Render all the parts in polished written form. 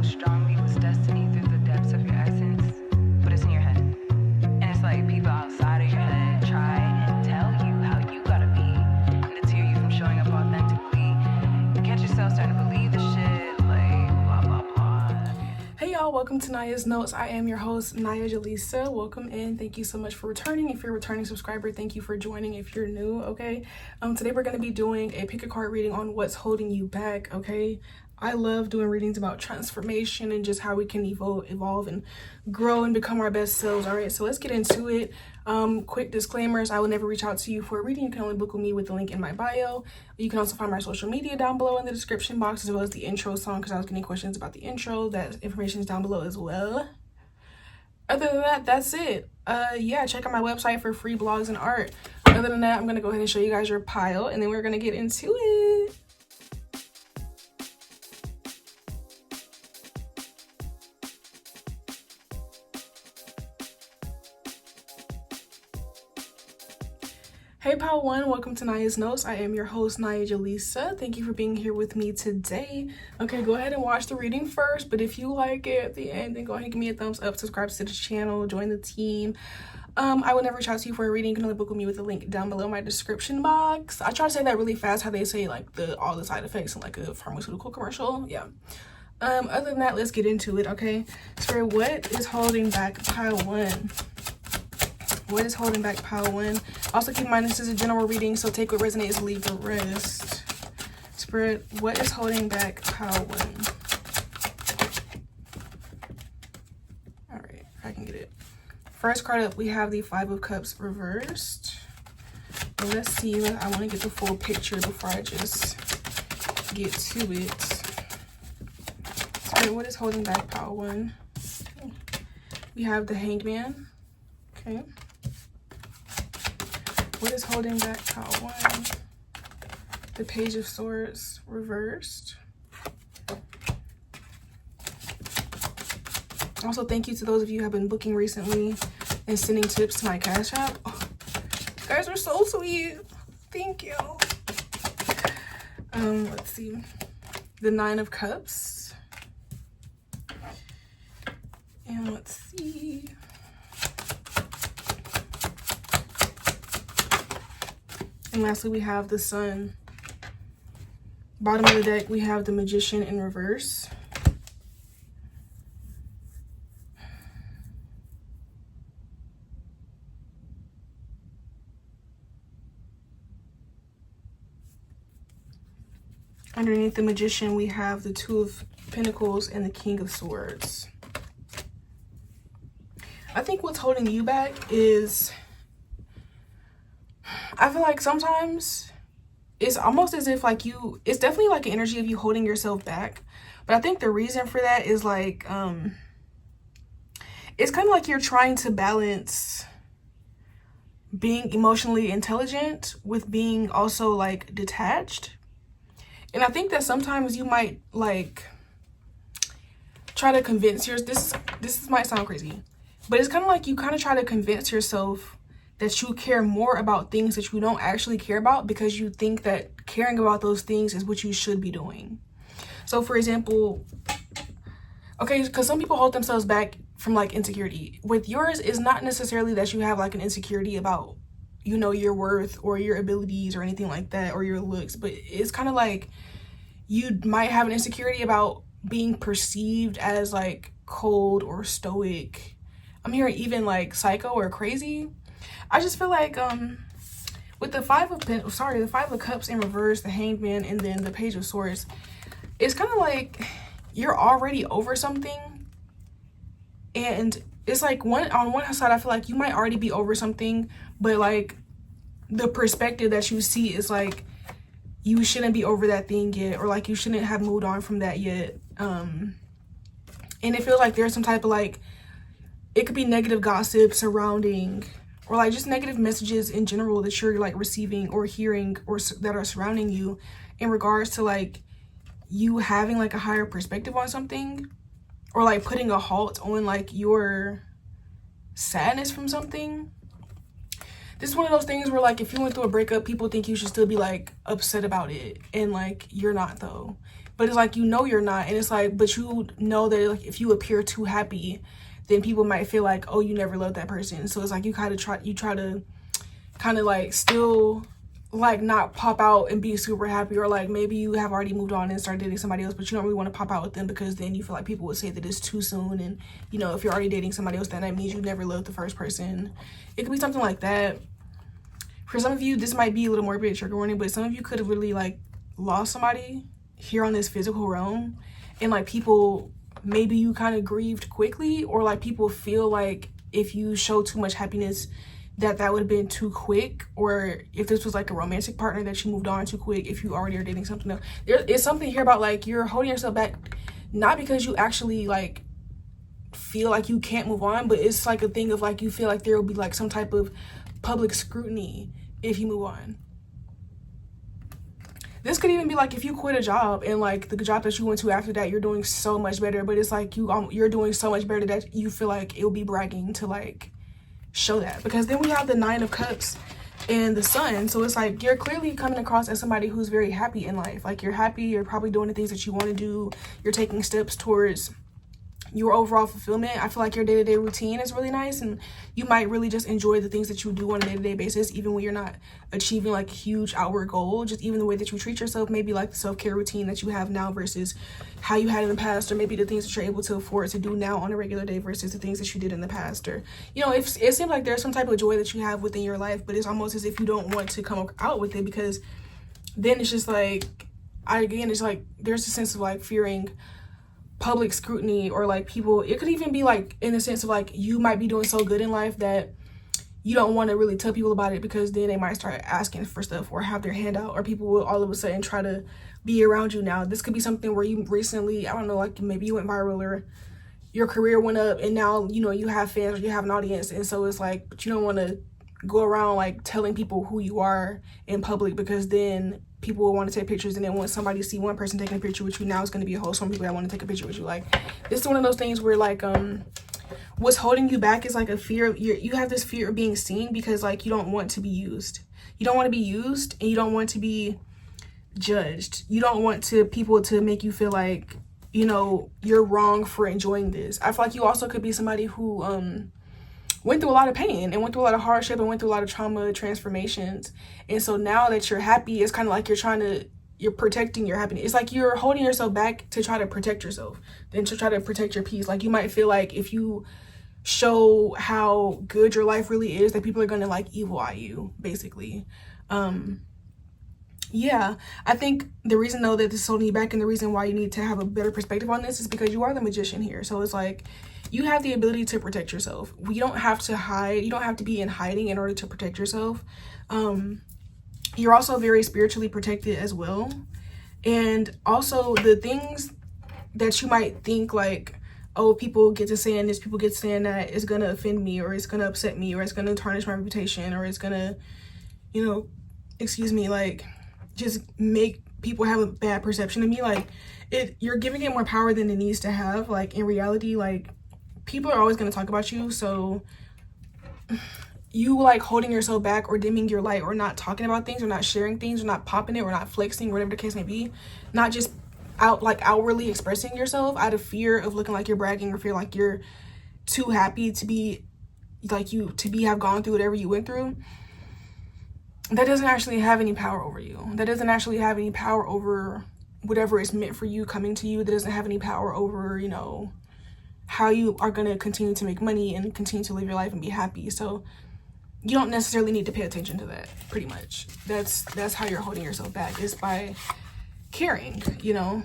so strongly was destiny through the depths of your essence, but it's in your head. And it's like people outside of your head try and tell you how you gotta be, and deter you from showing up authentically. You catch yourself starting to believe the shit, like blah blah blah. Hey y'all, welcome to Naya's Notes. I am your host, Naya Jalisa. Welcome in. Thank you so much for returning. If you're a returning subscriber, thank you for joining. If you're new, okay. Today we're going to be doing a pick a card reading on what's holding you back, okay. I love doing readings about transformation and just how we can evolve and grow and become our best selves. All right, so let's get into it. Quick disclaimers: I will never reach out to you for a reading. You can only book with me with the link in my bio. You can also find my social media down below in the description box, as well as the intro song, because I was getting questions about the intro. That information is down below as well. Other than that, that's it. Yeah, check out my website for free blogs and art. Other than that, I'm gonna go ahead and show you guys your pile, and then we're gonna get into it. Hey pile one, welcome to Naya's Notes. I am your host, Naya Jalisa. Thank you for being here with me today. Okay, go ahead and watch the reading first, but if you like it at the end, then go ahead and give me a thumbs up, subscribe to the channel, join the team. I will never reach out to you for a reading. You can only book with me with the link down below in my description box. I try to say that really fast, how they say like all the side effects in like a pharmaceutical commercial. Yeah. Other than that, let's get into it, okay? So what is holding back pile one? What is holding back pile one? Also keep in mind this is a general reading, so take what resonates, leave the rest. Spirit, what is holding back pile one? All right, if I can get it. First card up, we have the Five of Cups reversed. And let's see, I want to get the full picture before I just get to it. Spirit, what is holding back pile one? Okay. We have the Hangman. Okay. What is holding back pile one? The Page of Swords reversed. Also, thank you to those of you who have been booking recently and sending tips to my Cash App. Oh, you guys are so sweet. Thank you. Let's see. The Nine of Cups. And let's see. And lastly, we have the Sun. Bottom of the deck, we have the Magician in reverse. Underneath the Magician, we have the Two of Pentacles and the King of Swords. I think what's holding you back is, I feel like sometimes it's almost as if like it's definitely like an energy of you holding yourself back. But I think the reason for that is like, it's kind of like you're trying to balance being emotionally intelligent with being also like detached. And I think that sometimes you might like try to convince this might sound crazy, but it's kind of like you kind of try to convince yourself that you care more about things that you don't actually care about because you think that caring about those things is what you should be doing. So for example, okay, because some people hold themselves back from like insecurity. With yours, it's not necessarily that you have like an insecurity about, you know, your worth or your abilities or anything like that, or your looks, but it's kind of like you might have an insecurity about being perceived as like cold or stoic. I'm hearing even like psycho or crazy. I just feel like with the Five of Cups in reverse, the Hangman, and then the Page of Swords, it's kind of like you're already over something. And it's like on one side, I feel like you might already be over something, but like the perspective that you see is like you shouldn't be over that thing yet, or like you shouldn't have moved on from that yet. And it feels like there's some type of like, it could be negative gossip surrounding, or like just negative messages in general that you're like receiving or hearing or that are surrounding you in regards to like you having like a higher perspective on something, or like putting a halt on like your sadness from something. this is one of those things where like if you went through a breakup, people think you should still be like upset about it, and like you're not though. But it's like, you know, you're not, and it's like, but you know that like if you appear too happy, then people might feel like, oh, you never loved that person. So it's like you try to kind of like still like not pop out and be super happy, or like maybe you have already moved on and started dating somebody else, but you don't really want to pop out with them because then you feel like people would say that it's too soon, and you know, if you're already dating somebody else, then that means you never loved the first person. It could be something like that. For some of you, this might be a little more bit trigger warning, but some of you could have really like lost somebody here on this physical realm, and like people, maybe you kind of grieved quickly, or like people feel like if you show too much happiness that would have been too quick, or if this was like a romantic partner that you moved on too quick, if you already are dating something else. There is something here about like you're holding yourself back, not because you actually like feel like you can't move on, but it's like a thing of like you feel like there will be like some type of public scrutiny if you move on. This could even be like if you quit a job and like the job that you went to after that, you're doing so much better, but it's like you're doing so much better that you feel like it'll be bragging to like show that. Because then we have the 9 of Cups and the Sun, so it's like you're clearly coming across as somebody who's very happy in life. Like you're happy, you're probably doing the things that you want to do, you're taking steps towards your overall fulfillment. I feel like your day-to-day routine is really nice, and you might really just enjoy the things that you do on a day-to-day basis, even when you're not achieving like a huge outward goal. Just even the way that you treat yourself, maybe like the self-care routine that you have now versus how you had in the past, or maybe the things that you're able to afford to do now on a regular day versus the things that you did in the past. Or, you know, it seems like there's some type of joy that you have within your life, but it's almost as if you don't want to come out with it, because then it's just like, it's like there's a sense of like fearing public scrutiny, or like people, it could even be like in the sense of like you might be doing so good in life that you don't want to really tell people about it, because then they might start asking for stuff or have their hand out, or people will all of a sudden try to be around you. Now this could be something where you recently, I don't know, like maybe you went viral, or your career went up, and now you know you have fans or you have an audience, and so it's like, but you don't want to go around like telling people who you are in public, because then people will want to take pictures, and then once somebody see one person taking a picture with you, now it's going to be a whole some people that want to take a picture with you. Like this is one of those things where like what's holding you back is like a fear of you have this fear of being seen, because like you don't want to be used. You don't want to be used, and you don't want to be judged. You don't want people to make you feel like, you know, you're wrong for enjoying this. I feel like you also could be somebody who went through a lot of pain and went through a lot of hardship and went through a lot of trauma transformations, and so now that you're happy, it's kind of like you're protecting your happiness. It's like you're holding yourself back to try to protect yourself, then to try to protect your peace. Like you might feel like if you show how good your life really is, that people are gonna like evil eye you, basically. Yeah, I think the reason though that this is holding you back, and the reason why you need to have a better perspective on this, is because you are the magician here. So it's like you have the ability to protect yourself. You don't have to hide. You don't have to be in hiding in order to protect yourself. You're also very spiritually protected as well. And also the things that you might think like, oh, people get to saying this, people get to saying that, is going to offend me, or it's going to upset me, or it's going to tarnish my reputation, or it's going to, you know, like just make people have a bad perception of me. Like you're giving it more power than it needs to have. Like in reality, like people are always going to talk about you, so you like holding yourself back or dimming your light, or not talking about things, or not sharing things, or not popping it, or not flexing, whatever the case may be, not just outwardly expressing yourself out of fear of looking like you're bragging, or feel like you're too happy to be like have gone through whatever you went through. That doesn't actually have any power over you. That doesn't actually have any power over whatever is meant for you coming to you. That doesn't have any power over, you know, how you are going to continue to make money and continue to live your life and be happy. So you don't necessarily need to pay attention to that, pretty much. That's how you're holding yourself back, is by caring, you know,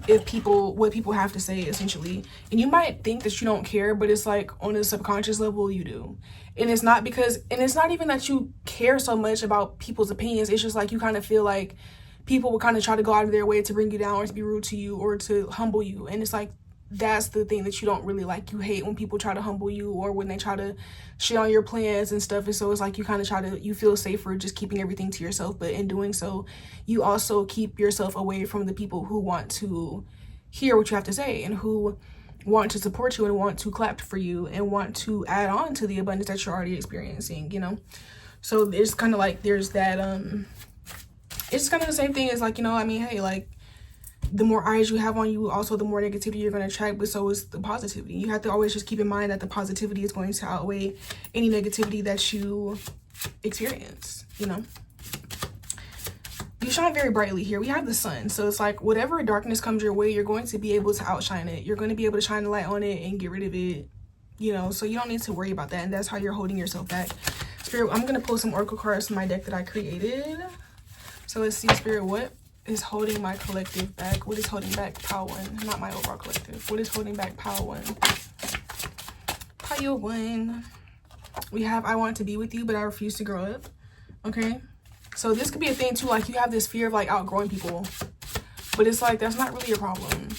what people have to say, essentially. And you might think that you don't care, but it's like on a subconscious level you do. And it's not even that you care so much about people's opinions. It's just like you kind of feel like people will kind of try to go out of their way to bring you down, or to be rude to you, or to humble you. And it's like, that's the thing that you don't really like. You hate when people try to humble you, or when they try to shit on your plans and stuff. And so it's like you kind of you feel safer just keeping everything to yourself. But in doing so, you also keep yourself away from the people who want to hear what you have to say, and who want to support you, and want to clap for you, and want to add on to the abundance that you're already experiencing, you know. So it's kind of like there's that it's kind of the same thing as like, you know, I mean, hey, like the more eyes you have on you, also the more negativity you're going to attract, but so is the positivity. You have to always just keep in mind that the positivity is going to outweigh any negativity that you experience, you know. You shine very brightly here. We have the sun. So it's like whatever darkness comes your way, you're going to be able to outshine it. You're going to be able to shine the light on it and get rid of it, you know. So you don't need to worry about that. And that's how you're holding yourself back. Spirit, I'm going to pull some oracle cards from my deck that I created. So let's see, Spirit, what is holding my collective back? What is holding back Pile 1? Not my overall collective. What is holding back Pile 1? Pile 1. We have I want to be with you, but I refuse to grow up. Okay. So this could be a thing too, like you have this fear of like outgrowing people, but it's like that's not really your problem.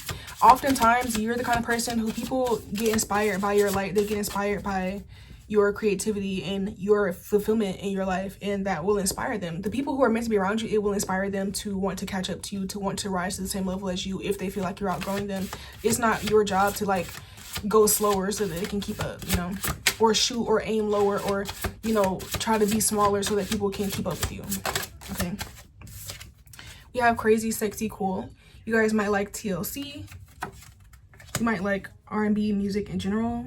Oftentimes you're the kind of person who people get inspired by your light. They get inspired by your creativity and your fulfillment in your life, and that will inspire them. The people who are meant to be around you, it will inspire them to want to catch up to you, to want to rise to the same level as you if they feel like you're outgrowing them. It's not your job to like go slower so that it can keep up, you know, or shoot or aim lower, or, you know, try to be smaller so that people can keep up with you. Okay. We have crazy, sexy, cool. You guys might like TLC. You might like R&B music in general.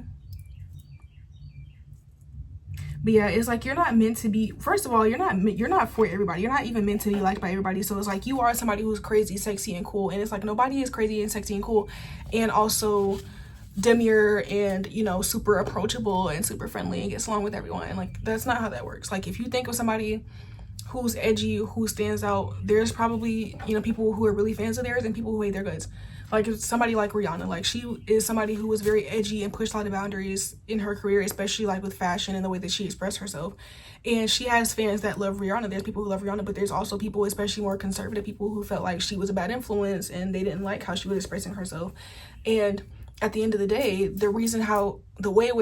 But yeah, it's like you're not meant to be, first of all, you're not for everybody. You're not even meant to be liked by everybody. So it's like you are somebody who's crazy, sexy, and cool. And it's like nobody is crazy and sexy and cool and also demure and, you know, super approachable and super friendly and gets along with everyone. Like that's not how that works. Like if you think of somebody who's edgy, who stands out, there's probably, you know, people who are really fans of theirs and people who hate their guts. Like if somebody like Rihanna, like she is somebody who was very edgy and pushed a lot of boundaries in her career, especially like with fashion and the way that she expressed herself. And she has fans that love Rihanna. There's people who love Rihanna, but there's also people, especially more conservative people, who felt like she was a bad influence and they didn't like how she was expressing herself. And at the end of the day, the reason how the way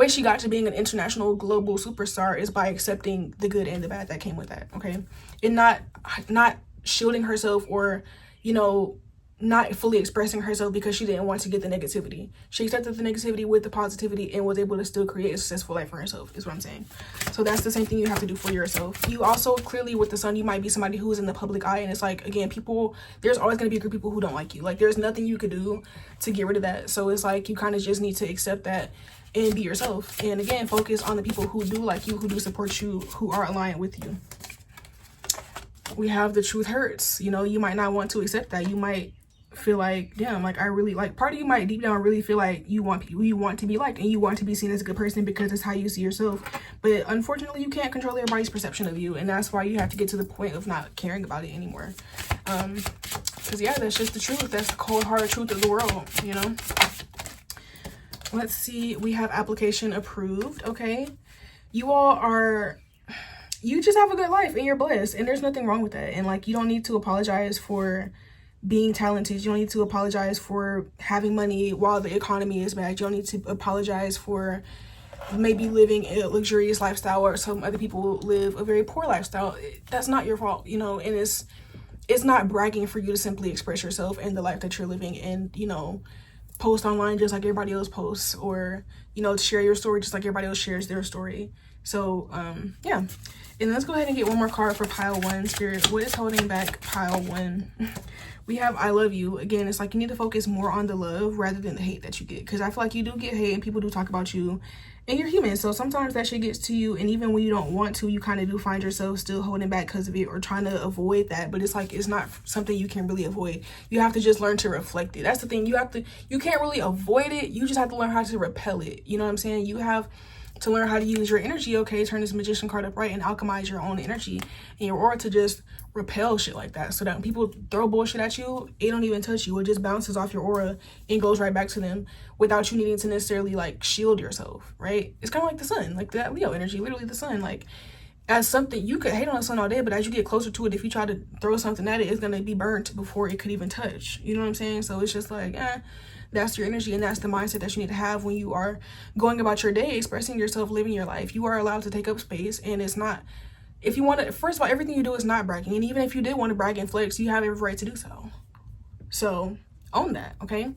she got to being an international global superstar is by accepting the good and the bad that came with that. Okay. And not shielding herself or, you know, not fully expressing herself because she didn't want to get the negativity. She accepted the negativity with the positivity and was able to still create a successful life for herself, is what I'm saying. So that's the same thing you have to do for yourself. You also clearly with the sun, you might be somebody who's in the public eye, and it's like, again, there's always going to be a group of people who don't like you. Like there's nothing you could do to get rid of that. So it's like you kind of just need to accept that and be yourself. And again, focus on the people who do like you, who do support you, who are aligned with you. We have the truth hurts. You know, you might not want to accept that. You might feel like, damn, like I really like, part of you might deep down really feel like you want to be liked and you want to be seen as a good person because it's how you see yourself. But unfortunately, you can't control everybody's perception of you, and that's why you have to get to the point of not caring about it anymore. Because yeah, that's just the truth. That's the cold hard truth of the world, you know. Let's see, we have application approved. Okay, you just have a good life and you're blessed, and there's nothing wrong with that. And like, you don't need to apologize for being talented. You don't need to apologize for having money while the economy is bad. You don't need to apologize for maybe living a luxurious lifestyle or some other people live a very poor lifestyle. That's not your fault, you know. And it's not bragging for you to simply express yourself and the life that you're living and, you know, post online just like everybody else posts, or, you know, share your story just like everybody else shares their story. So yeah, and let's go ahead and get one more card for pile 1. Spirit, what is holding back pile 1? We have I love you. Again, it's like you need to focus more on the love rather than the hate that you get, because I feel like you do get hate and people do talk about you, and you're human, so sometimes that shit gets to you, and even when you don't want to, you kind of do find yourself still holding back because of it or trying to avoid that. But it's like it's not something you can really avoid. You have to just learn to reflect it. That's the thing. You can't really avoid it. You just have to learn how to repel it. You know what I'm saying? You have to learn how to use your energy, okay, turn this magician card upright and alchemize your own energy in your aura to just repel shit like that, so that when people throw bullshit at you, it don't even touch you. It just bounces off your aura and goes right back to them without you needing to necessarily like shield yourself, right? It's kind of like the sun, like that Leo energy, literally the sun. Like as something, you could hate on the sun all day, but as you get closer to it, if you try to throw something at it, it's gonna be burnt before it could even touch. You know what I'm saying? So it's just like, that's your energy, and that's the mindset that you need to have when you are going about your day, expressing yourself, living your life. You are allowed to take up space, and it's not, if you want to, first of all, everything you do is not bragging, and even if you did want to brag and flex, you have every right to do so. So Own that, okay?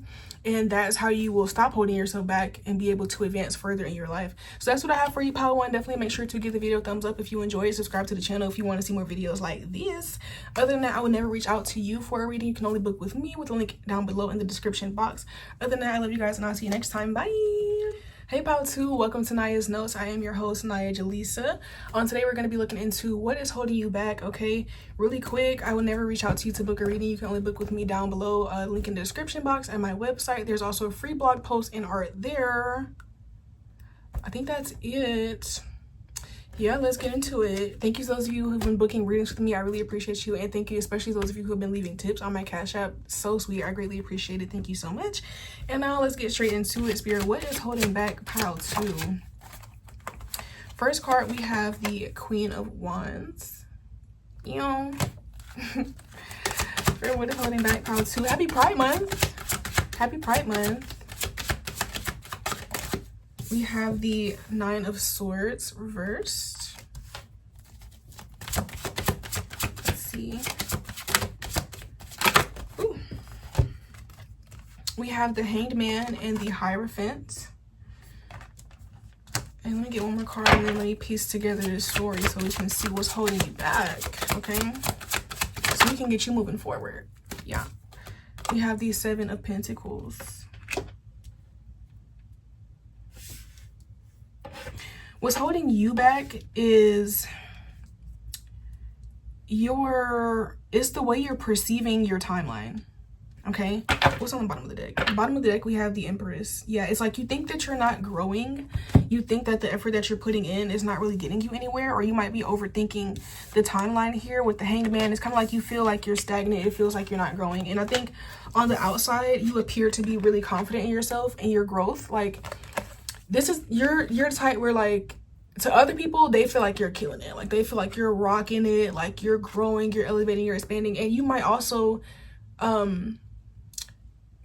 And that's how you will stop holding yourself back and be able to advance further in your life. So that's what I have for you, Power One. Definitely make sure to give the video a thumbs up if you enjoy it. Subscribe to the channel if you want to see more videos like this. Other than that, I will never reach out to you for a reading. You can only book with me with the link down below in the description box. Other than that, I love you guys, and I'll see you next time. Bye. Hey Power 2, welcome to Naya's Notes. I am your host, Naya Jaleesa. Today we're going to be looking into what is holding you back, okay? Really quick, I will never reach out to you to book a reading. You can only book with me down below. Link in the description box and my website. There's also a free blog post and art there. I think that's it. Yeah, let's get into it. Thank you to those of you who've been booking readings with me. I really appreciate you. And thank you especially those of you who have been leaving tips on my Cash App. So sweet. I greatly appreciate it. Thank you so much. And now let's get straight into it. Spirit, what is holding back pile 2? First card, we have the Queen of Wands. Spirit, what is holding back pile 2? Happy Pride Month. Happy Pride Month. We have the Nine of Swords reversed. Let's see. Ooh. We have the Hanged Man and the Hierophant. And let me get one more card and then let me piece together this story so we can see what's holding you back, okay? So we can get you moving forward. Yeah. We have the Seven of Pentacles. What's holding you back is it's the way you're perceiving your timeline, okay? What's on the bottom of the deck? At the bottom of the deck, we have the Empress. Yeah, it's like you think that you're not growing. You think that the effort that you're putting in is not really getting you anywhere, or you might be overthinking the timeline here with the Hanged Man. It's kind of like you feel like you're stagnant. It feels like you're not growing. And I think on the outside, you appear to be really confident in yourself and your growth. Like, this is, you're the type where, like, to other people, they feel like you're killing it. Like, they feel like you're rocking it, like you're growing, you're elevating, you're expanding. And you might also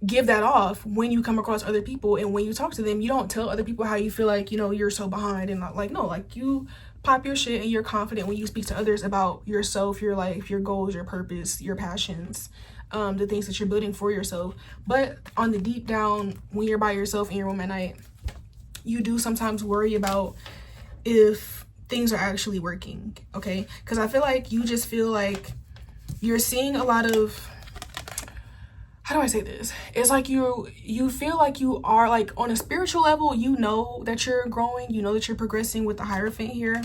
give that off when you come across other people. And when you talk to them, you don't tell other people how you feel like, you know, you're so behind and not like, no, like you pop your shit and you're confident when you speak to others about yourself, your life, your goals, your purpose, your passions, the things that you're building for yourself. But on the deep down, when you're by yourself in your room at night, you do sometimes worry about if things are actually working, okay? Because I feel like you just feel like you're seeing a lot of, how do I say this? It's like you feel like you are, like, on a spiritual level, you know that you're growing, you know that you're progressing with the Hierophant here,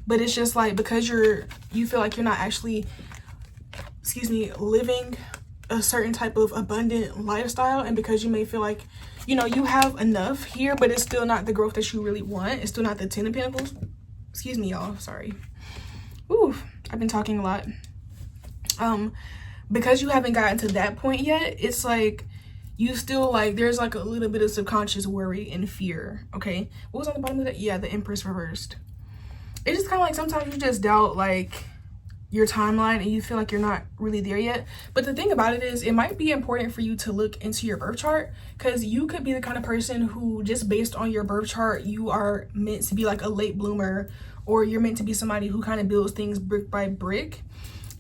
but it's just like because you feel like you're not actually, living a certain type of abundant lifestyle, and because you may feel like, you know, you have enough here, but it's still not the growth that you really want. It's still not the 10 of Pentacles. Excuse me, y'all. Sorry. Ooh, I've been talking a lot. Because you haven't gotten to that point yet, it's like you still, like, there's like a little bit of subconscious worry and fear, okay? What was on the bottom of that? Yeah, the Empress reversed. It's just kind of like sometimes you just doubt, like, your timeline and you feel like you're not really there yet. But the thing about it is, it might be important for you to look into your birth chart, because you could be the kind of person who, just based on your birth chart, you are meant to be like a late bloomer, or you're meant to be somebody who kind of builds things brick by brick.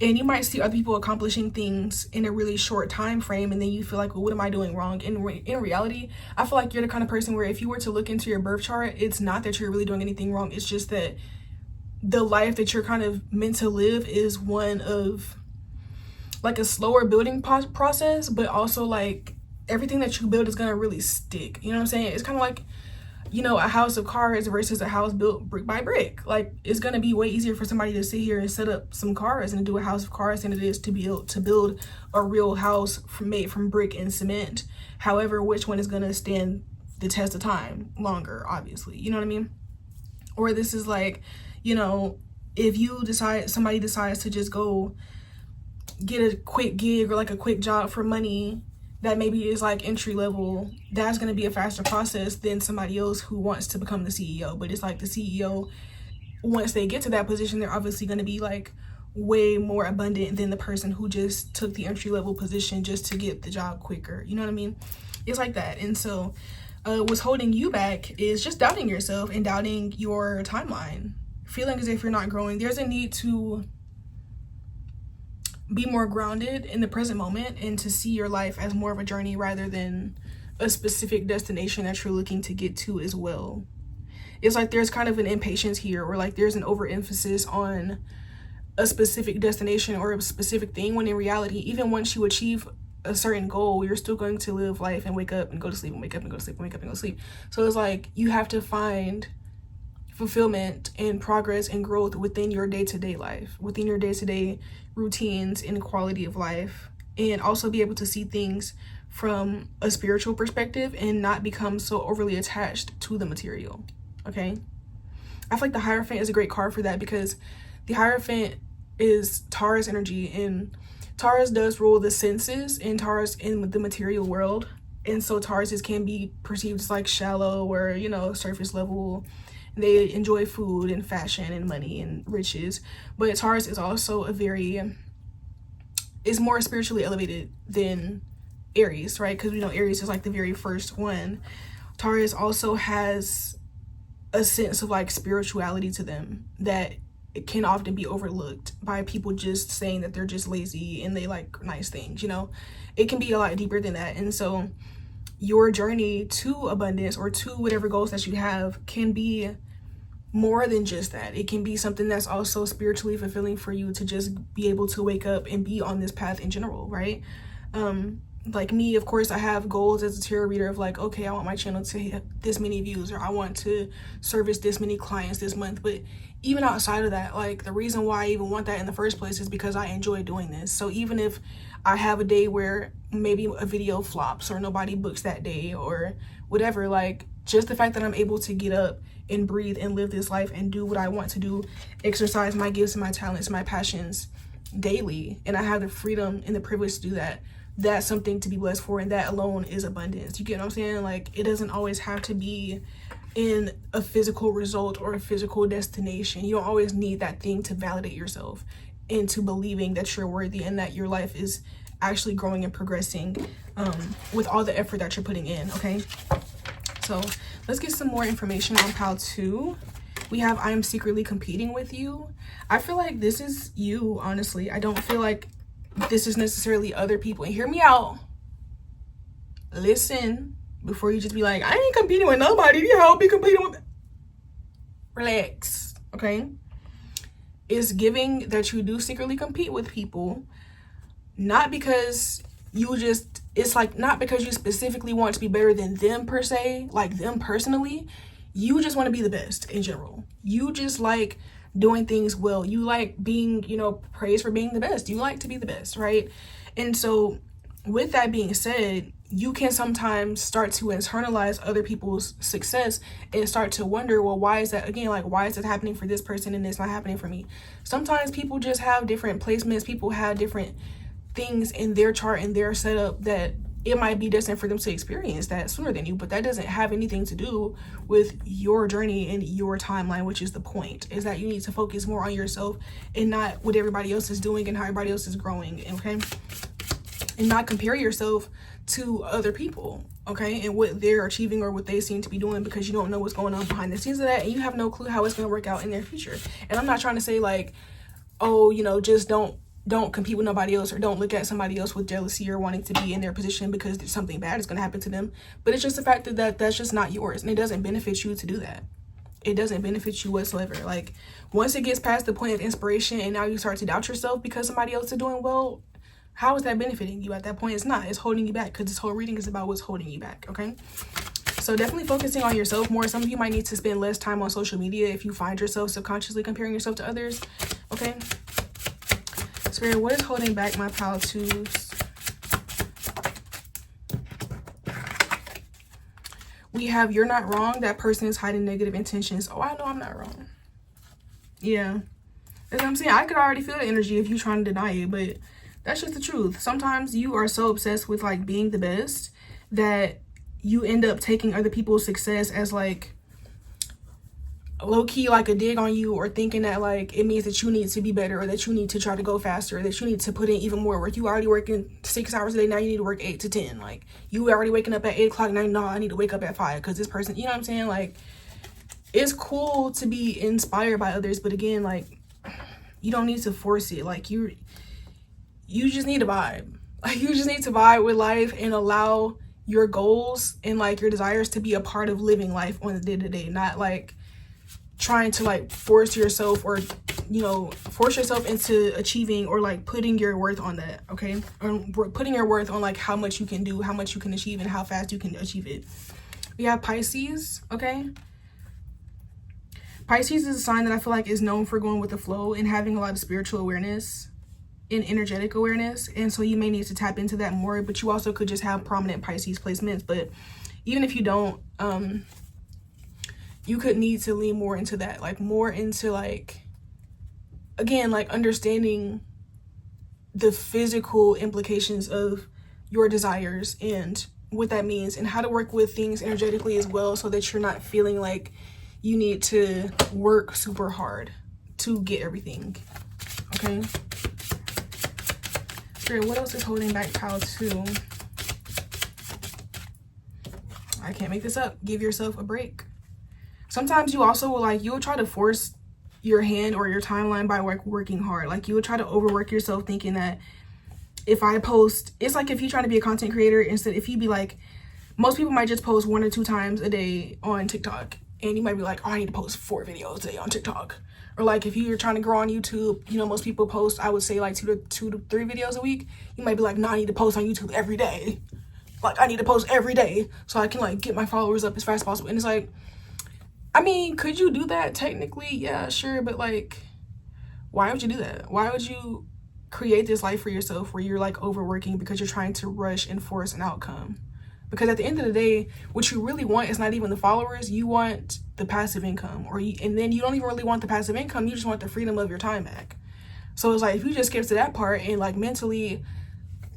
And you might see other people accomplishing things in a really short time frame, and then you feel like, well, what am I doing wrong? In reality, I feel like you're the kind of person where if you were to look into your birth chart, it's not that you're really doing anything wrong. It's just that the life that you're kind of meant to live is one of like a slower building process, but also like everything that you build is gonna really stick. You know what I'm saying? It's kind of like, you know, a house of cards versus a house built brick by brick. Like, it's gonna be way easier for somebody to sit here and set up some cards and do a house of cards than it is to build a real house made from brick and cement. However, which one is gonna stand the test of time longer, obviously, you know what I mean? Or this is like, you know, if somebody decides to just go get a quick gig or like a quick job for money that maybe is like entry level, that's going to be a faster process than somebody else who wants to become the CEO. But it's like the CEO, once they get to that position, they're obviously going to be like way more abundant than the person who just took the entry level position just to get the job quicker. You know what I mean? It's like that. And so what's holding you back is just doubting yourself and doubting your timeline, feeling as if you're not growing. There's a need to be more grounded in the present moment and to see your life as more of a journey rather than a specific destination that you're looking to get to as well. It's like there's kind of an impatience here, or like there's an overemphasis on a specific destination or a specific thing, when in reality, even once you achieve a certain goal, you're still going to live life and wake up and go to sleep and wake up and go to sleep and wake up and go to sleep. So it's like you have to find fulfillment and progress and growth within your day-to-day life, within your day-to-day routines and quality of life, and also be able to see things from a spiritual perspective and not become so overly attached to the material. Okay, I feel like the Hierophant is a great card for that, because the Hierophant is Taurus energy, and Taurus does rule the senses, and Taurus in the material world, and so Tauruses can be perceived as like shallow or, you know, surface level. They enjoy food and fashion and money and riches, but Taurus is also is more spiritually elevated than Aries, right? Because we know Aries is like the very first one. Taurus also has a sense of like spirituality to them that it can often be overlooked by people just saying that they're just lazy and they like nice things, you know. It can be a lot deeper than that. And so your journey to abundance or to whatever goals that you have can be more than just that. It can be something that's also spiritually fulfilling for you to just be able to wake up and be on this path in general, right? Like me, of course, I have goals as a tarot reader of like, okay, I want my channel to hit this many views, or I want to service this many clients this month. But even outside of that, like the reason why I even want that in the first place is because I enjoy doing this. So even if I have a day where maybe a video flops or nobody books that day or whatever, like just the fact that I'm able to get up and breathe and live this life and do what I want to do, exercise my gifts and my talents, my passions daily, and I have the freedom and the privilege to do that, that's something to be blessed for, and that alone is abundance. You get what I'm saying? Like it doesn't always have to be in a physical result or a physical destination. You don't always need that thing to validate yourself into believing that you're worthy and that your life is actually growing and progressing with all the effort that you're putting in. Okay, so let's get some more information on pile 2. We have I am secretly competing with you. I feel like this is you, honestly. I don't feel like this is necessarily other people. And hear me out. Listen before you just be like, I ain't competing with nobody. You help be competing with. Relax, okay? It's giving that you do secretly compete with people, not because you just, it's like not because you specifically want to be better than them per se, like them personally. You just want to be the best in general. You just like doing things well. You like being, you know, praised for being the best. You like to be the best, right? And so with that being said, you can sometimes start to internalize other people's success and start to wonder, well, why is that? Again, like, why is it happening for this person and it's not happening for me? Sometimes people just have different placements. People have different things in their chart and their setup that it might be destined for them to experience that sooner than you, but that doesn't have anything to do with your journey and your timeline, which is the point, is that you need to focus more on yourself and not what everybody else is doing and how everybody else is growing, okay? And not compare yourself to other people, okay, and what they're achieving or what they seem to be doing, because you don't know what's going on behind the scenes of that, and you have no clue how it's going to work out in their future. And I'm not trying to say like, oh, you know, just don't compete with nobody else, or don't look at somebody else with jealousy or wanting to be in their position because something bad is going to happen to them. But it's just the fact that that's just not yours, and it doesn't benefit you to do that. It doesn't benefit you whatsoever. Like once it gets past the point of inspiration and now you start to doubt yourself because somebody else is doing well, how is that benefiting you at that point? It's not. It's holding you back, because this whole reading is about what's holding you back, okay? So definitely focusing on yourself more. Some of you might need to spend less time on social media if you find yourself subconsciously comparing yourself to others, okay? Spirit, what is holding back my pile 2s? We have you're not wrong. That person is hiding negative intentions. Oh, I know I'm not wrong. Yeah. As I'm saying, I could already feel the energy if you trying to deny it, but that's just the truth. Sometimes you are so obsessed with like being the best that you end up taking other people's success as like low-key like a dig on you, or thinking that like it means that you need to be better, or that you need to try to go faster, or that you need to put in even more work. You already working 6 hours a day, now you need to work 8 to 10. Like you already waking up at 8 o'clock, now no, I need to wake up at 5 because this person, you know what I'm saying? Like it's cool to be inspired by others, but again, like you don't need to force it. Like you just need to vibe. Like, you just need to vibe with life and allow your goals and like your desires to be a part of living life on the day-to-day, not like trying to like force yourself or, you know, force yourself into achieving or like putting your worth on that, okay? Or putting your worth on like how much you can do, how much you can achieve, and how fast you can achieve it. We have Pisces, okay? Pisces is a sign that I feel like is known for going with the flow and having a lot of spiritual awareness and energetic awareness, and so you may need to tap into that more, but you also could just have prominent Pisces placements. But even if you don't, you could need to lean more into that, like more into like, again, like understanding the physical implications of your desires and what that means and how to work with things energetically as well, so that you're not feeling like you need to work super hard to get everything, okay? Spirit, what else is holding back pile 2? I can't make this up. Give yourself a break. Sometimes you also will like, you'll try to force your hand or your timeline by like working hard. Like, you will try to overwork yourself thinking that if I post, it's like if you're trying to be a content creator, instead, if you be like, most people might just post 1 or 2 times a day on TikTok, and you might be like, oh, I need to post 4 videos a day on TikTok. Or like if you're trying to grow on YouTube, you know, most people post, I would say like 2 to 3 videos a week. You might be like, no, I need to post on YouTube every day. Like, I need to post every day so I can like get my followers up as fast as possible. And it's like, I mean, could you do that technically? Yeah, sure. But like, why would you do that? Why would you create this life for yourself where you're like overworking because you're trying to rush and force an outcome? Because at the end of the day, what you really want is not even the followers. You want the passive income, and then you don't even really want the passive income. You just want the freedom of your time back. So it's like, if you just skip to that part and like mentally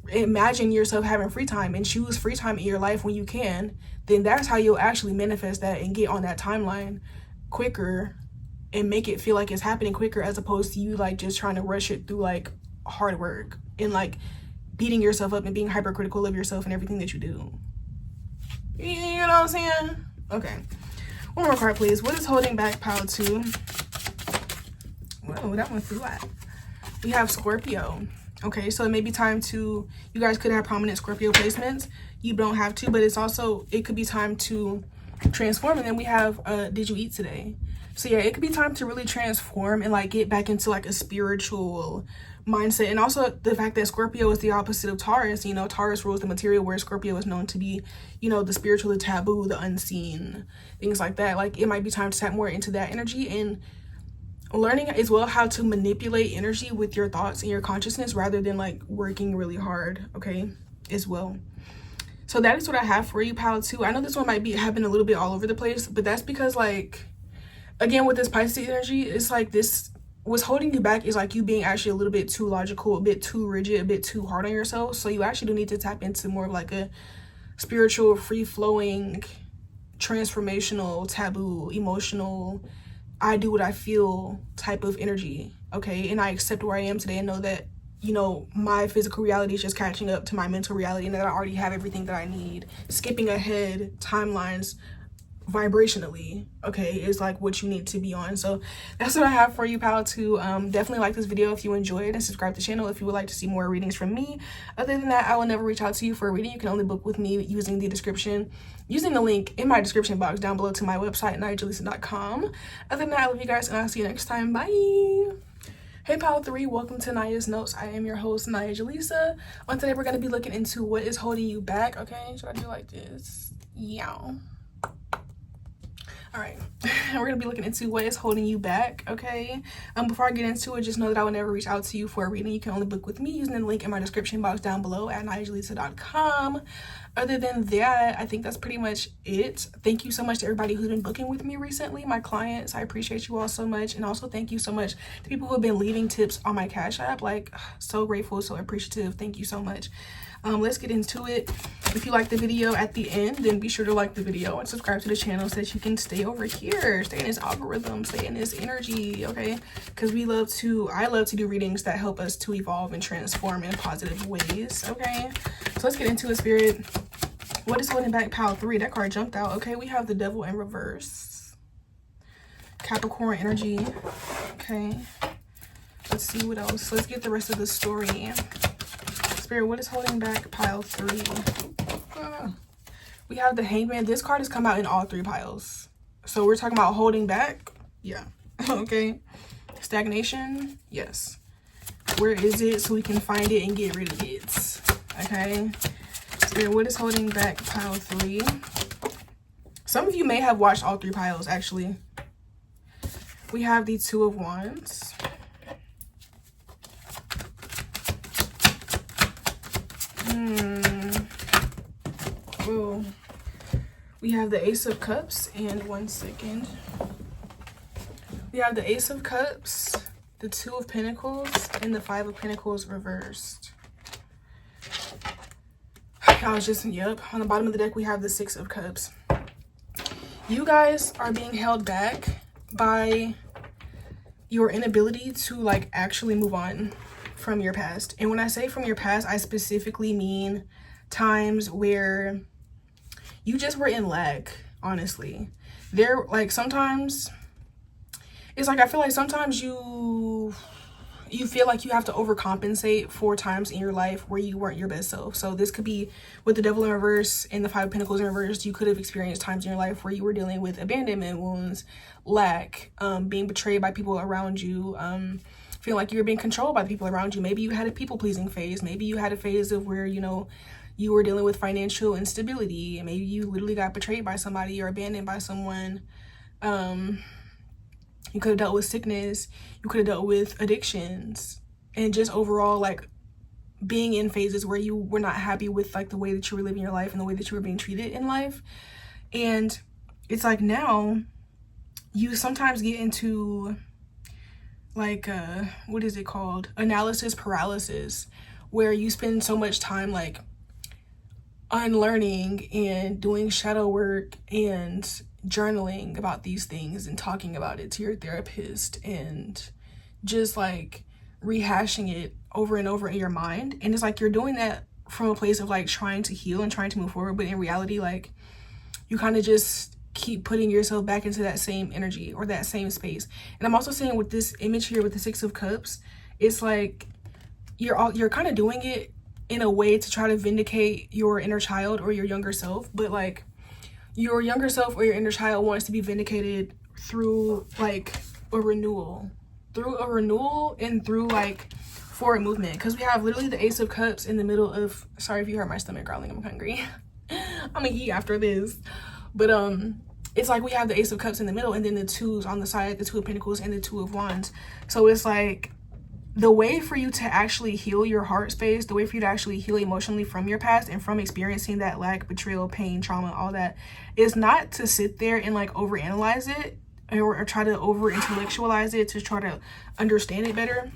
imagine yourself having free time and choose free time in your life when you can, then that's how you'll actually manifest that and get on that timeline quicker and make it feel like it's happening quicker, as opposed to you like just trying to rush it through like hard work and like beating yourself up and being hypercritical of yourself and everything that you do. You know what I'm saying? Okay. One more card, please. What is holding back pile 2? Whoa, that one flew out. We have Scorpio. Okay, so it may be time to, you guys could have prominent Scorpio placements. You don't have to, but it's also, it could be time to transform. And then we have, did you eat today? So yeah, it could be time to really transform and like get back into like a spiritual mindset. And also the fact that Scorpio is the opposite of Taurus. You know, Taurus rules the material, where Scorpio is known to be, you know, the spiritual, the taboo, the unseen, things like that. Like, it might be time to tap more into that energy and learning as well how to manipulate energy with your thoughts and your consciousness rather than like working really hard, okay, as well. So that is what I have for you, pile 2. I know this one might be having a little bit all over the place, but that's because like, again, with this Pisces energy, it's like this, what's holding you back is like you being actually a little bit too logical, a bit too rigid, a bit too hard on yourself. So you actually do need to tap into more of like a spiritual, free-flowing, transformational, taboo, emotional, I do what I feel type of energy, okay? And I accept where I am today and know that, you know, my physical reality is just catching up to my mental reality and that I already have everything that I need. Skipping ahead timelines vibrationally, okay, is like what you need to be on. So that's what I have for you, pal. To definitely like this video if you enjoyed, and subscribe to the channel if you would like to see more readings from me. Other than that, I will never reach out to you for a reading. You can only book with me using the link in my description box down below to my website, NayaJalisa.com. Other than that, I love you guys and I'll see you next time. Bye. Hey pal 3, welcome to Naya's Notes. I am your host, Naya Jalisa. On today we're going to be looking into what is holding you back. Okay, should I do like this? Yeah. All right, we're gonna be looking into what is holding you back, okay? Before I get into it, just know that I will never reach out to you for a reading. You can only book with me using the link in my description box down below at NayaJalisa.com. Other than that, I think that's pretty much it. Thank you so much to everybody who's been booking with me recently, my clients. I appreciate you all so much. And also thank you so much to people who have been leaving tips on my Cash App. Like, so grateful, so appreciative. Thank you so much. Let's get into it. If you like the video at the end, then be sure to like the video and subscribe to the channel so that you can stay over here, stay in this algorithm, stay in this energy, okay? Because I love to do readings that help us to evolve and transform in positive ways, okay? So let's get into it, Spirit. What is holding back pile 3? That card jumped out. Okay, we have the Devil in reverse. Capricorn energy. Okay. Let's see what else. Let's get the rest of the story. Spirit, what is holding back pile 3? We have the Hangman. This card has come out in all 3 piles. So we're talking about holding back. Yeah. Okay. Stagnation. Yes. Where is it so we can find it and get rid of it? Okay. Spirit, what is holding back pile 3? Some of you may have watched all 3 piles, actually. We have the Two of Wands. Ooh. We have the Ace of Cups, and 1 second. We have the Ace of Cups, the Two of Pentacles, and the Five of Pentacles reversed. I was just, yep. On the bottom of the deck, we have the Six of Cups. You guys are being held back by your inability to like actually move on from your past. And when I say from your past, I specifically mean times where you just were in lack, honestly. There, like, sometimes it's like I feel like sometimes you feel like you have to overcompensate for times in your life where you weren't your best self. So this could be with the Devil in reverse and the Five of Pentacles in reverse. You could have experienced times in your life where you were dealing with abandonment wounds, lack, being betrayed by people around you, feeling like you were being controlled by the people around you. Maybe you had a people-pleasing phase. Maybe you had a phase of where, you know, you were dealing with financial instability. Maybe you literally got betrayed by somebody or abandoned by someone. You could have dealt with sickness. You could have dealt with addictions. And just overall, like, being in phases where you were not happy with, like, the way that you were living your life and the way that you were being treated in life. And it's like now you sometimes get into, like, what is it called? Analysis paralysis, where you spend so much time, like, unlearning and doing shadow work and journaling about these things and talking about it to your therapist and just like rehashing it over and over in your mind. And it's like you're doing that from a place of like trying to heal and trying to move forward, but in reality, like, you kind of just keep putting yourself back into that same energy or that same space. And I'm also saying with this image here with the Six of Cups, it's like you're kind of doing it in a way to try to vindicate your inner child or your younger self, but like your younger self or your inner child wants to be vindicated through like a renewal and through like forward movement, because we have literally the Ace of Cups in the middle of, sorry if you heard my stomach growling, I'm hungry. I'm gonna eat after this, but it's like we have the Ace of Cups in the middle and then the twos on the side, the Two of Pentacles and the Two of Wands. So it's like the way for you to actually heal your heart space, the way for you to actually heal emotionally from your past and from experiencing that lack, betrayal, pain, trauma, all that, is not to sit there and like overanalyze it or try to over intellectualize it to try to understand it better.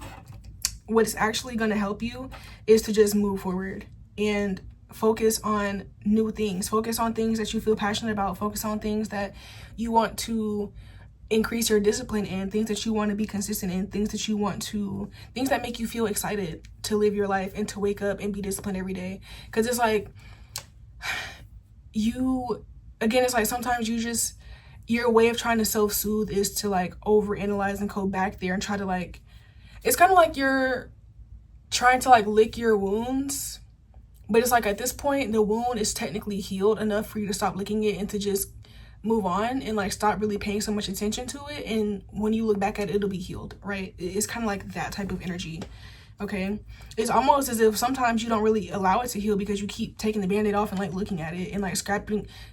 What's actually going to help you is to just move forward and focus on new things. Focus on things that you feel passionate about. Focus on things that you want to increase your discipline in, things that you want to be consistent in, things that make you feel excited to live your life and to wake up and be disciplined every day. Because it's like it's like sometimes your way of trying to self-soothe is to like overanalyze and go back there and try to like, it's kind of like you're trying to like lick your wounds, but it's like at this point the wound is technically healed enough for you to stop licking it and to just move on and like stop really paying so much attention to it, and when you look back at it, it'll be healed, right? It's kind of like that type of energy. Okay, it's almost as if sometimes you don't really allow it to heal because you keep taking the band-aid off and like looking at it and like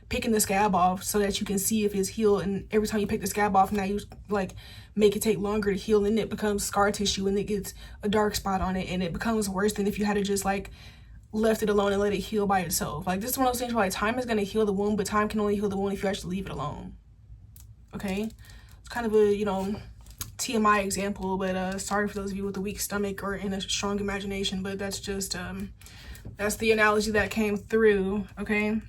picking the scab off so that you can see if it's healed, and every time you pick the scab off, now you like make it take longer to heal, and it becomes scar tissue and it gets a dark spot on it, and it becomes worse than if you had to just like left it alone and let it heal by itself. Like, this is one of those things where like time is going to heal the wound, but time can only heal the wound if you actually leave it alone. Okay, it's kind of a, you know, TMI example, but sorry for those of you with a weak stomach or in a strong imagination, but that's just that's the analogy that came through. Okay,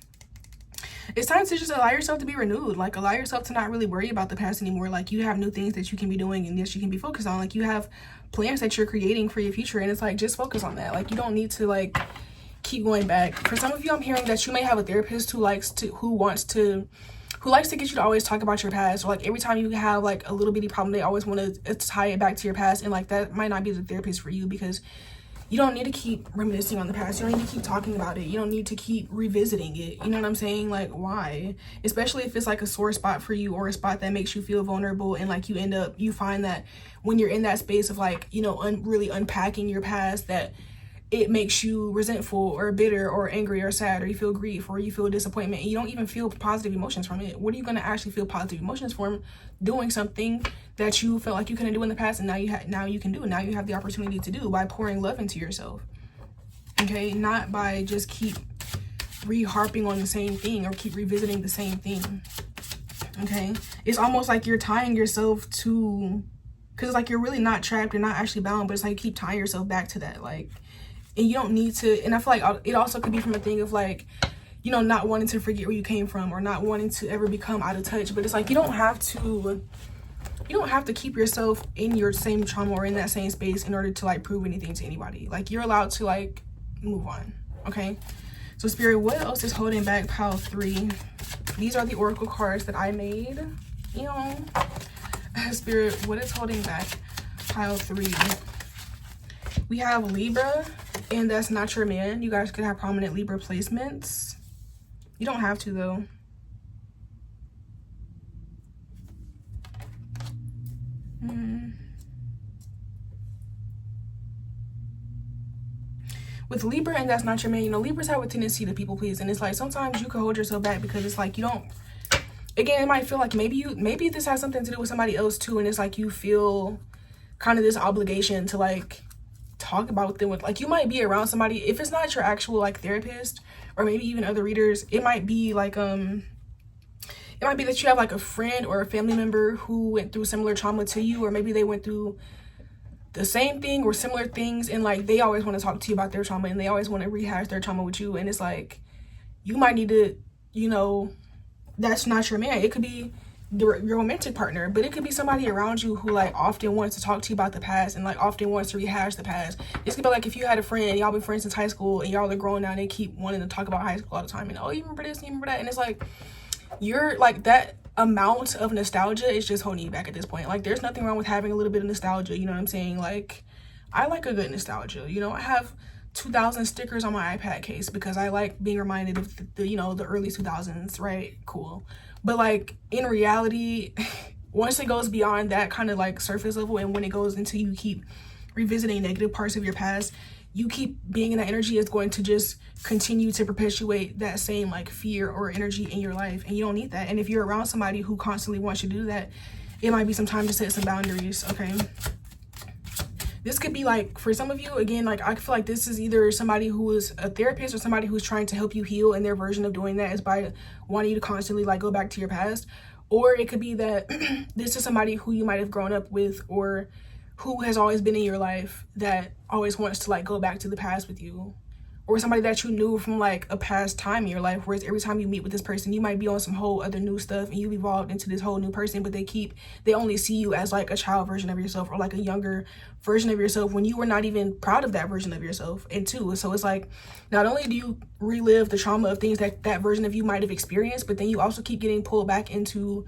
it's time to just allow yourself to be renewed. Like, allow yourself to not really worry about the past anymore. Like, you have new things that you can be doing and yes, you can be focused on. Like, you have plans that you're creating for your future, and it's like, just focus on that. Like, you don't need to like keep going back. For some of you, I'm hearing that you may have a therapist who likes to get you to always talk about your past, or like every time you have like a little bitty problem, they always want to tie it back to your past, and like that might not be the therapist for you, because you don't need to keep reminiscing on the past. You don't need to keep talking about it. You don't need to keep revisiting it. You know what I'm saying? Like, why? Especially if it's like a sore spot for you, or a spot that makes you feel vulnerable, and like you find that when you're in that space of like, you know, really unpacking your past, that it makes you resentful or bitter or angry or sad, or you feel grief or you feel disappointment, and you don't even feel positive emotions from it. What are you going to actually feel positive emotions from? Doing something that you felt like you couldn't do in the past, and now you can do. Now you have the opportunity to do, by pouring love into yourself. Okay, not by just keep harping on the same thing or keep revisiting the same thing. Okay, it's almost like you're tying yourself to, because like you're really not trapped, you're not actually bound, but it's like you keep tying yourself back to that, like. And you don't need to, and I feel like it also could be from a thing of like, you know, not wanting to forget where you came from, or not wanting to ever become out of touch. But it's like you don't have to keep yourself in your same trauma or in that same space in order to like prove anything to anybody. Like, you're allowed to like move on. Okay, so Spirit, what else is holding back pile 3? These are the oracle cards that I made, you know. Spirit, what is holding back pile 3? We have Libra, and that's not your man. You guys could have prominent Libra placements. You don't have to, though. With Libra, and that's not your man, you know, Libras have a tendency to people please, and it's like sometimes you can hold yourself back because it's like you don't. Again, it might feel like maybe this has something to do with somebody else too, and it's like you feel kind of this obligation to like talk about them with, like, you might be around somebody, if it's not your actual like therapist or maybe even other readers, it might be like it might be that you have like a friend or a family member who went through similar trauma to you, or maybe they went through the same thing or similar things, and like they always want to talk to you about their trauma, and they always want to rehash their trauma with you, and it's like you might need to, you know, that's not your man. It could be your romantic partner, but it could be somebody around you who like often wants to talk to you about the past, and like often wants to rehash the past. This could be like if you had a friend, y'all been friends since high school, and y'all are grown now, and they keep wanting to talk about high school all the time, and oh, you remember this, you remember that, and it's like you're like, that amount of nostalgia is just holding you back at this point. Like, there's nothing wrong with having a little bit of nostalgia, you know what I'm saying? Like, I like a good nostalgia, you know. I have 2000 stickers on my iPad case because I like being reminded of the you know, the early 2000s, right? Cool. But like in reality, once it goes beyond that kind of like surface level, and when it goes into you keep revisiting negative parts of your past, you keep being in that energy, is going to just continue to perpetuate that same like fear or energy in your life, and you don't need that. And if you're around somebody who constantly wants you to do that, it might be some time to set some boundaries. Okay, this could be like, for some of you, again, like I feel like this is either somebody who is a therapist or somebody who's trying to help you heal, and their version of doing that is by wanting you to constantly like go back to your past. Or it could be that this is somebody who you might have grown up with, or who has always been in your life, that always wants to like go back to the past with you, or somebody that you knew from like a past time in your life, whereas every time you meet with this person, you might be on some whole other new stuff, and you've evolved into this whole new person, but they only see you as like a child version of yourself, or like a younger version of yourself, when you were not even proud of that version of yourself. And two, so it's like, not only do you relive the trauma of things that version of you might have experienced, but then you also keep getting pulled back into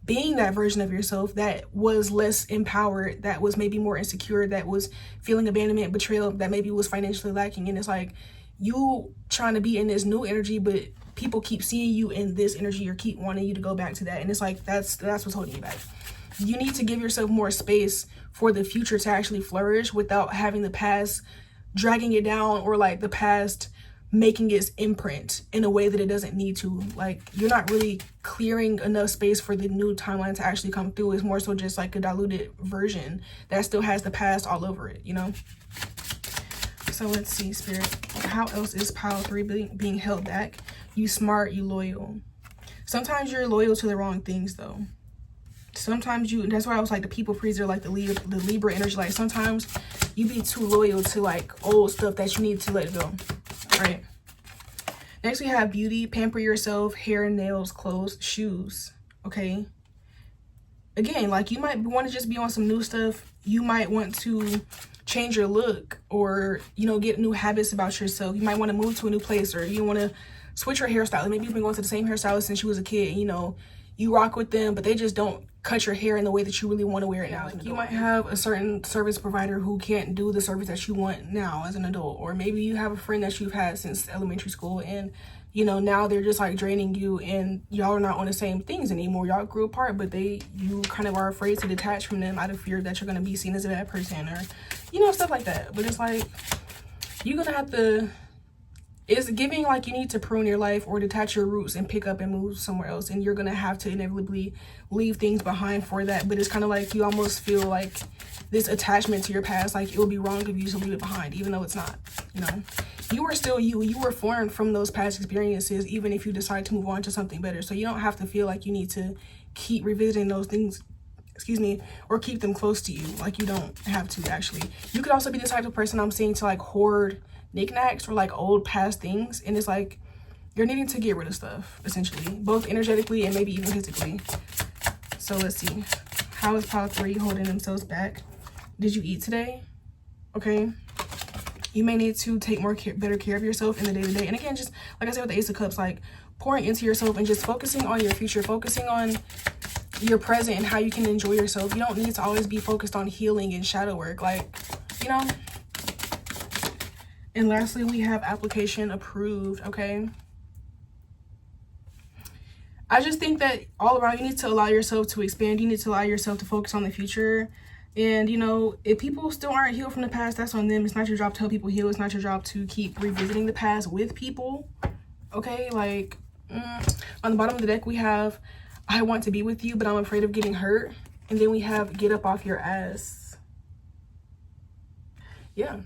being that version of yourself that was less empowered, that was maybe more insecure, that was feeling abandonment, betrayal, that maybe was financially lacking. And it's like you trying to be in this new energy, but people keep seeing you in this energy, or keep wanting you to go back to that. And it's like that's what's holding you back. You need to give yourself more space for the future to actually flourish, without having the past dragging it down, or like the past making its imprint in a way that it doesn't need to. Like, you're not really clearing enough space for the new timeline to actually come through. It's more so just like a diluted version that still has the past all over it, you know? So let's see, Spirit, how else is pile 3 being held back? You smart, you loyal. Sometimes you're loyal to the wrong things, though. Sometimes that's why I was like the people pleaser, like the Libra energy. Like, sometimes you be too loyal to like old stuff that you need to let go. Right. Next we have beauty, pamper yourself, hair, nails, clothes, shoes. Okay. Again, like, you might want to just be on some new stuff. You might want to change your look, or, you know, get new habits about yourself. You might want to move to a new place, or you want to switch your hairstyle. Maybe you've been going to the same hairstylist since you was a kid, and, you know, you rock with them, but they just don't cut your hair in the way that you really want to wear it now. Like, you might have a certain service provider who can't do the service that you want now as an adult, or maybe you have a friend that you've had since elementary school, and you know, now they're just like draining you, and y'all are not on the same things anymore. Y'all grew apart, but you kind of are afraid to detach from them out of fear that you're going to be seen as a bad person, or you know, stuff like that. But it's like, you're gonna have to, it's giving like you need to prune your life or detach your roots and pick up and move somewhere else, and you're gonna have to inevitably leave things behind for that. But it's kind of like you almost feel like this attachment to your past, like it would be wrong of you to leave it behind, even though it's not. You know, you are still you were formed from those past experiences, even if you decide to move on to something better. So you don't have to feel like you need to keep revisiting those things, excuse me, or keep them close to you. Like, you don't have to. Actually, you could also be the type of person I'm seeing to like hoard knickknacks or like old past things, and it's like you're needing to get rid of stuff, essentially, both energetically and maybe even physically. So let's see, how is pile 3 holding themselves back? Did you eat today? Okay, you may need to take better care of yourself in the day-to-day. And again, just like I said with the Ace of Cups, like pouring into yourself and just focusing on your future, focusing on your present and how you can enjoy yourself. You don't need to always be focused on healing and shadow work, like, you know. And lastly, we have application approved. Okay, I just think that all around, you need to allow yourself to expand. You need to allow yourself to focus on the future. And you know, if people still aren't healed from the past, that's on them. It's not your job to help people heal. It's not your job to keep revisiting the past with people. Okay, like on the bottom of the deck we have, I want to be with you, but I'm afraid of getting hurt. And then we have, get up off your ass. Yeah.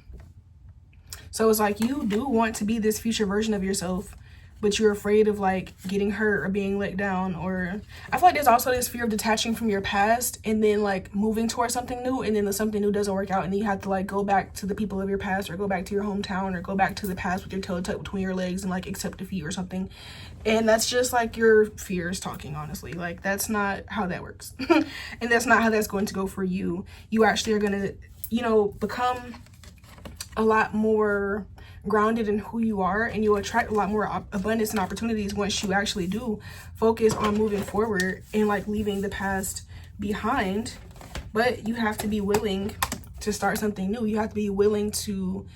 So it's like, you do want to be this future version of yourself, but you're afraid of like getting hurt or being let down. Or I feel like there's also this fear of detaching from your past and then like moving towards something new, and then the something new doesn't work out, and then you have to like go back to the people of your past, or go back to your hometown, or go back to the past with your tail tucked between your legs and like accept defeat or something. And that's just like your fears talking, honestly. Like, that's not how that works. And that's not how that's going to go for you. You actually are going to, you know, become a lot more grounded in who you are, and you'll attract a lot more abundance and opportunities once you actually do focus on moving forward and like leaving the past behind. But you have to be willing to start something new. You have to be willing to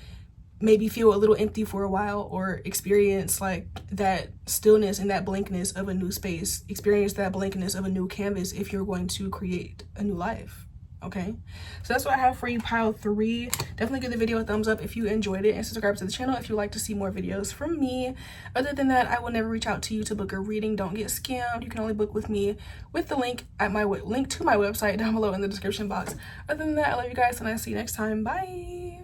maybe feel a little empty for a while, or experience like that stillness and that blankness of a new space, experience that blankness of a new canvas if you're going to create a new life. Okay, so that's what I have for you, pile 3. Definitely give the video a thumbs up if you enjoyed it, and subscribe to the channel if you'd like to see more videos from me. Other than that, I will never reach out to you to book a reading. Don't get scammed. You can only book with me with the link at my link to my website down below in the description box. Other than that, I love you guys, and I'll see you next time. Bye.